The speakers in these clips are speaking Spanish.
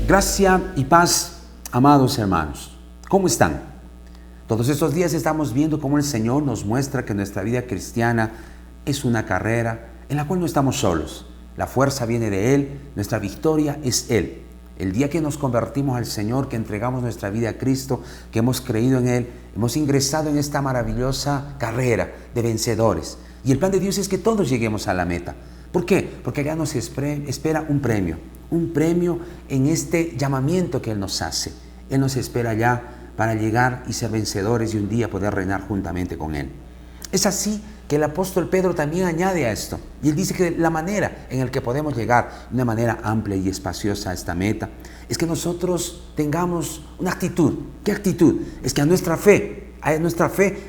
Gracia y paz, amados hermanos. ¿Cómo están? Todos estos días estamos viendo cómo el Señor nos muestra que nuestra vida cristiana es una carrera en la cual no estamos solos. La fuerza viene de Él, nuestra victoria es Él. El día que nos convertimos al Señor, que entregamos nuestra vida a Cristo, que hemos creído en Él, hemos ingresado en esta maravillosa carrera de vencedores. Y el plan de Dios es que todos lleguemos a la meta. ¿Por qué? Porque allá nos espera un premio en este llamamiento que Él nos hace. Él nos espera allá para llegar y ser vencedores y un día poder reinar juntamente con Él. Es así que el apóstol Pedro también añade a esto. Y él dice que la manera en la que podemos llegar de una manera amplia y espaciosa a esta meta es que nosotros tengamos una actitud. ¿Qué actitud? Es que a nuestra fe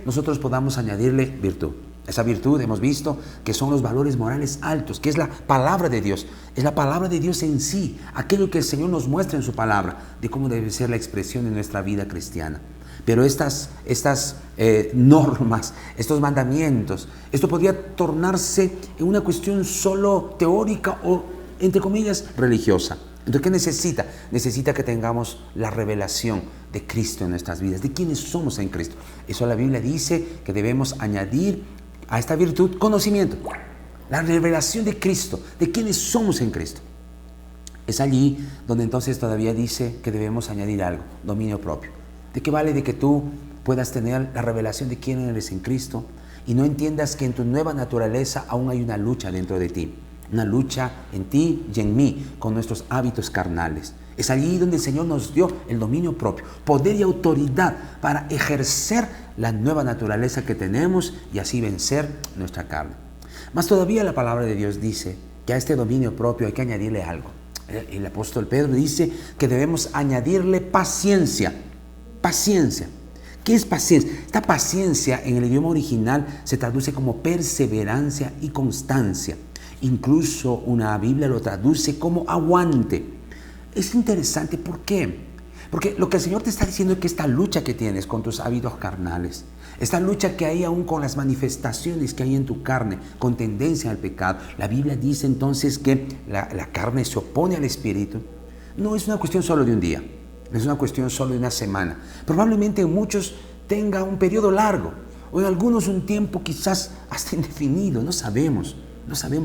nosotros podamos añadirle virtud. Esa virtud hemos visto que son los valores morales altos, que es la palabra de Dios. Es la palabra de Dios en sí, aquello que el Señor nos muestra en su palabra, de cómo debe ser la expresión de nuestra vida cristiana. Pero estas normas, estos mandamientos, esto podría tornarse en una cuestión solo teórica o, entre comillas, religiosa. Entonces, ¿qué necesita? Necesita que tengamos la revelación de Cristo en nuestras vidas, de quiénes somos en Cristo. Eso la Biblia dice que debemos añadir a esta virtud conocimiento, la revelación de Cristo, de quiénes somos en Cristo. Es allí donde entonces todavía dice que debemos añadir algo, dominio propio. ¿De qué vale de que tú puedas tener la revelación de quién eres en Cristo y no entiendas que en tu nueva naturaleza aún hay una lucha dentro de ti? Una lucha en ti y en mí con nuestros hábitos carnales. Es allí donde el Señor nos dio el dominio propio, poder y autoridad para ejercer la nueva naturaleza que tenemos y así vencer nuestra carne. Más todavía la palabra de Dios dice que a este dominio propio hay que añadirle algo. El apóstol Pedro dice que debemos añadirle paciencia. Paciencia. ¿Qué es paciencia? Esta paciencia en el idioma original se traduce como perseverancia y constancia. Incluso una Biblia lo traduce como aguante. Es interesante, ¿por qué? Porque lo que el Señor te está diciendo es que esta lucha que tienes con tus hábitos carnales, esta lucha que hay aún con las manifestaciones que hay en tu carne, con tendencia al pecado, la Biblia dice entonces que la carne se opone al Espíritu. No es una cuestión solo de un día, no es una cuestión solo de una semana. Probablemente en muchos tenga un periodo largo, o en algunos un tiempo quizás hasta indefinido, no sabemos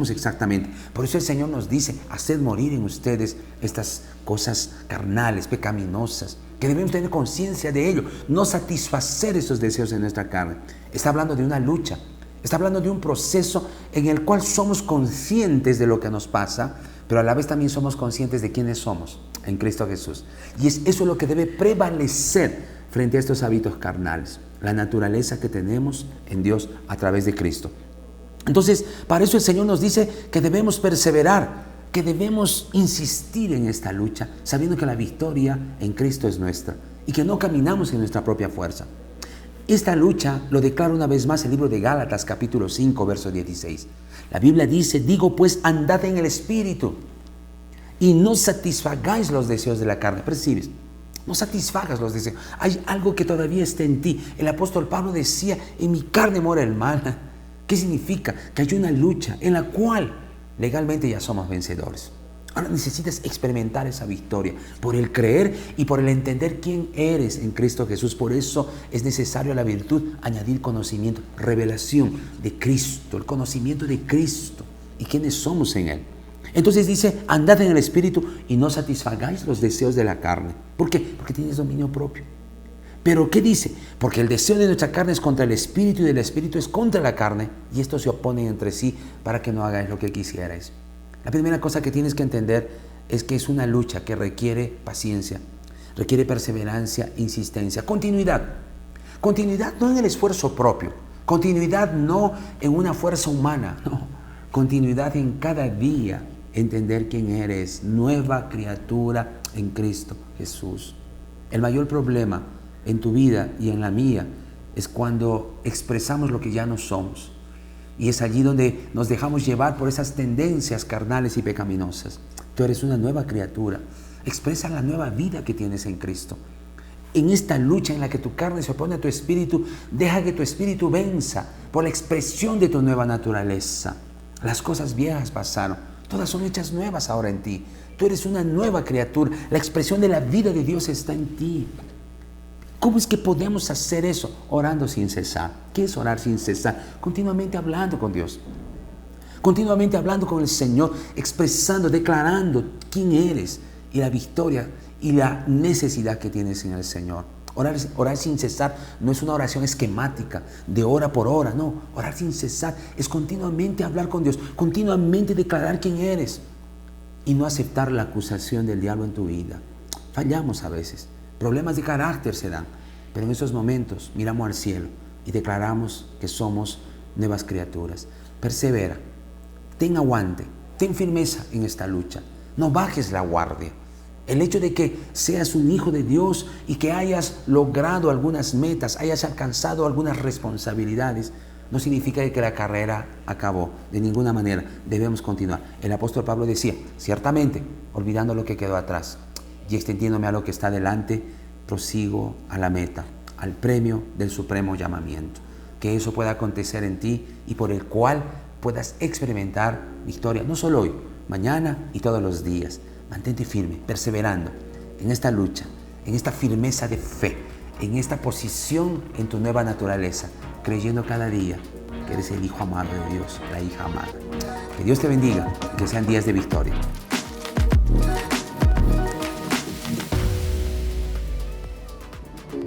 exactamente. Por eso el Señor nos dice, haced morir en ustedes estas cosas carnales, pecaminosas, que debemos tener conciencia de ello, no satisfacer esos deseos de nuestra carne. Está hablando de una lucha, está hablando de un proceso en el cual somos conscientes de lo que nos pasa, pero a la vez también somos conscientes de quiénes somos en Cristo Jesús. Y eso es lo que debe prevalecer frente a estos hábitos carnales, la naturaleza que tenemos en Dios a través de Cristo. Entonces, para eso el Señor nos dice que debemos perseverar, que debemos insistir en esta lucha, sabiendo que la victoria en Cristo es nuestra y que no caminamos en nuestra propia fuerza. Esta lucha lo declara una vez más el libro de Gálatas, capítulo 5, verso 16. La Biblia dice, digo pues, andad en el Espíritu y no satisfagáis los deseos de la carne. ¿Percibes? No satisfagas los deseos. Hay algo que todavía está en ti. El apóstol Pablo decía, en mi carne mora el mal. ¿Qué significa? Que hay una lucha en la cual legalmente ya somos vencedores. Ahora necesitas experimentar esa victoria por el creer y por el entender quién eres en Cristo Jesús. Por eso es necesario a la virtud añadir conocimiento, revelación de Cristo, el conocimiento de Cristo y quiénes somos en Él. Entonces dice, andad en el Espíritu y no satisfagáis los deseos de la carne. ¿Por qué? Porque tienes dominio propio. ¿Pero qué dice? Porque el deseo de nuestra carne es contra el Espíritu y el Espíritu es contra la carne y estos se oponen entre sí para que no hagáis lo que quisierais. La primera cosa que tienes que entender es que es una lucha que requiere paciencia, requiere perseverancia, insistencia, continuidad. Continuidad no en el esfuerzo propio, continuidad no en una fuerza humana, no. Continuidad en cada día, entender quién eres, nueva criatura en Cristo Jesús. El mayor problema en tu vida y en la mía es cuando expresamos lo que ya no somos. Y es allí donde nos dejamos llevar por esas tendencias carnales y pecaminosas. Tú eres una nueva criatura. Expresa la nueva vida que tienes en Cristo. En esta lucha en la que tu carne se opone a tu espíritu, deja que tu espíritu venza por la expresión de tu nueva naturaleza. Las cosas viejas pasaron, todas son hechas nuevas ahora en ti. Tú eres una nueva criatura, la expresión de la vida de Dios está en ti. ¿Cómo es que podemos hacer eso? Orando sin cesar. ¿Qué es orar sin cesar? Continuamente hablando con Dios. Continuamente hablando con el Señor, expresando, declarando quién eres y la victoria y la necesidad que tienes en el Señor. Orar sin cesar no es una oración esquemática de hora por hora, no. Orar sin cesar es continuamente hablar con Dios, continuamente declarar quién eres y no aceptar la acusación del diablo en tu vida. Fallamos a veces, problemas de carácter se dan, pero en esos momentos miramos al cielo y declaramos que somos nuevas criaturas. Persevera, ten aguante, ten firmeza en esta lucha, no bajes la guardia. El hecho de que seas un hijo de Dios y que hayas logrado algunas metas, hayas alcanzado algunas responsabilidades, no significa que la carrera acabó. De ninguna manera, debemos continuar. El apóstol Pablo decía, ciertamente, olvidando lo que quedó atrás y extendiéndome a lo que está delante, prosigo a la meta, al premio del supremo llamamiento. Que eso pueda acontecer en ti y por el cual puedas experimentar victoria, no solo hoy, mañana y todos los días. Mantente firme, perseverando en esta lucha, en esta firmeza de fe, en esta posición en tu nueva naturaleza, creyendo cada día que eres el hijo amado de Dios, la hija amada. Que Dios te bendiga y que sean días de victoria.